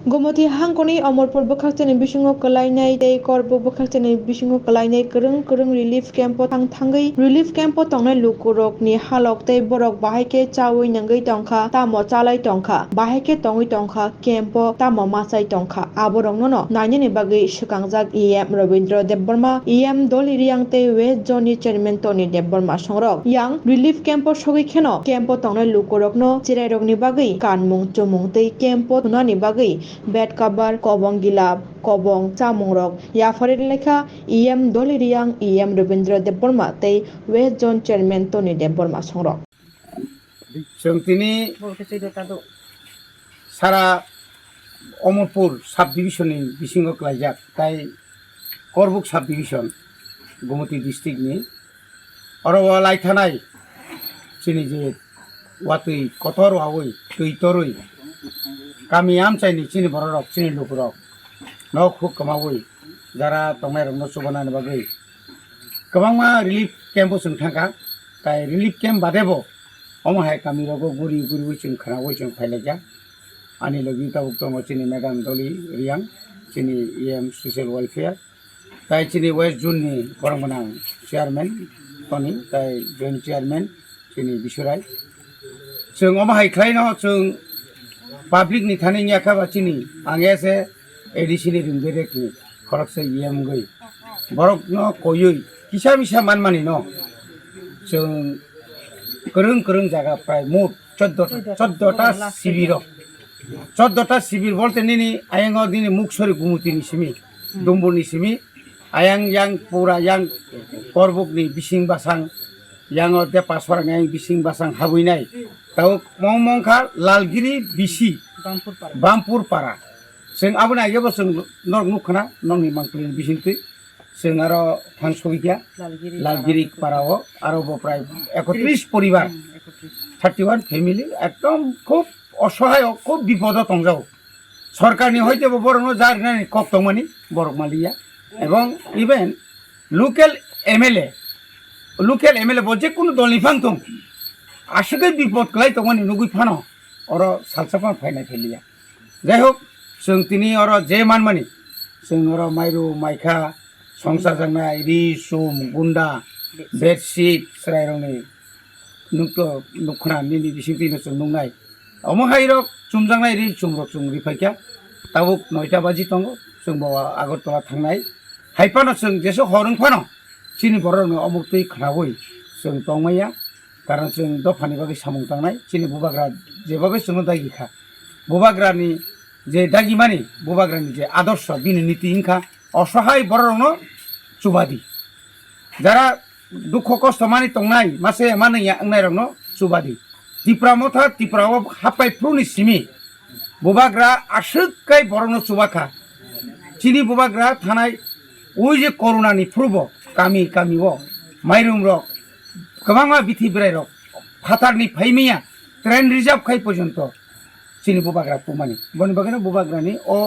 Gomoti hangkoni Amorpur bokhakteni bisingo kalainai tei korbo bokhakteni bisingo kalainai kereng relief camp thangai relief camp tongnai lukurokni halok tei borok bahaike chawi nangai tongkha tamo chalai tongkha bahaike tongoi tongkha camp tamo masai tongkha aborokno nainani bagui sukangjak EM Robindra Debbarma EM Doli Riang tei West Zone ni chairman Tony Debbarma songrok yang relief camp sogoi kheno camp tongnai lukurokno chirairokni bagui kanmung chumung tei camp tunani bagui bed cover kobong gilap kobong chamungrok yafari lekha EM Doli Riang EM Robindra Debbarma tei West Zone chairman Tony Debbarma songrok Sengtini Sara Amorpur subdivision ni bisingo klaijak tai Korbuk subdivision Gomoti district ni oro laithanai chini je watui kotor awoi tui toroi kami amchaini chini borok chini lukurok no khuk kamawoi jara tongnai rokno subana bagui kwbangma relief camp sung thangka tai relief camp badebo omo hai kami rogo guri chung khanawoi chung phailaja ani logi tabuk tongo chini madam Doli Riang chini EM social welfare tai chini West Zone ni borongmanang chairman Tony tai joint chairman chini Bisurai chung omo hai khlaino chung public ni thani nya khaba chini angese ADC ni rimberek ni khorokse EM goi borok no koyui kisa misa manmani no chung kereng jaga prai mut 14 sibir bolte nini ayang dini muksori gumuti ni simi dumbur ni simi ayang yang pura yang korbuk ni bising basang yang de paswar yang bising basang habuinai tau mongkha lalgiri bisi bampur para sing abuna yebo sing nor nukhna nongni mangklin bisingti sing aro thangsogia lalgiri parao aro bo pray 31 পরিবার 31 family একদম খুব অসহায় খুব বিপদ তংজাও সরকারনি হইতে বড়নো যার নাই cock তংমানি বড়ক Malia এবং ইভেন লোকাল এমএলএ বজে কোন দলনি ফাংতং আশগে বিপদ ক্লাই তংমানি নুগুই ফানো অর সালসাফা ফাইনাই ফেলিয়া যাই হোক जों তিনি অর যে মানমানি जों অর মাইরু মাইখা সংসার জাংনাই রি সুম গুন্ডা বেডশিট স্রাইরংনি नुखना निनि बिसिंतिनो जों नुंनाय अमहाइरक चुमजांनाय रि चुमरक जों रिफाइका ताबुक 9टा बाजि दङ जों बावा आगरतला थांनाय हाइफानो जों जेसो हरंफानो चिनि बरनो अमुक्तै खानावै जों तंमाया कारण जों दफानि बागै सामुं थांनाय चिनि बुबाग्रा जेबाबो जों दागिखा बुबाग्रानि जे दागिमानि बुबाग्रानि जे आदर्श बिनि नीति इनखा असहाय बरनो चुबादि যারা দুঃখ কষ্ট মানি তংনাই মাসে মানে আংনাই রংনো সুবাদি টিপ্রামথা টিপ্রাও হাপাই প্রুনি সিমি বুবাগ্রা আশোকাই বরনো সুবাখা চিনি বুবাগ্রা থানায় ওই যে করোনানি পূর্ব কামি ও মাইরুম রক গোबांमा বিথি বেরাই রক ফাতারনি ফাইমিয়া ট্রেন রিজার্ভ খাই পর্যন্ত চিনি বুবাগ্রা পুমানি বনি বাগানে বুবাগ্রানি ও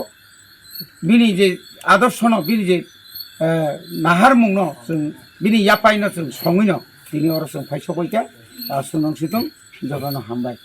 বিনি যে আদর্শ ন বিনি যে নাহার মুংন जों बिनि यापाइनो जों सङैनो दिनै अर जों फायसबायका सुनंसिदों जगानो हामबाय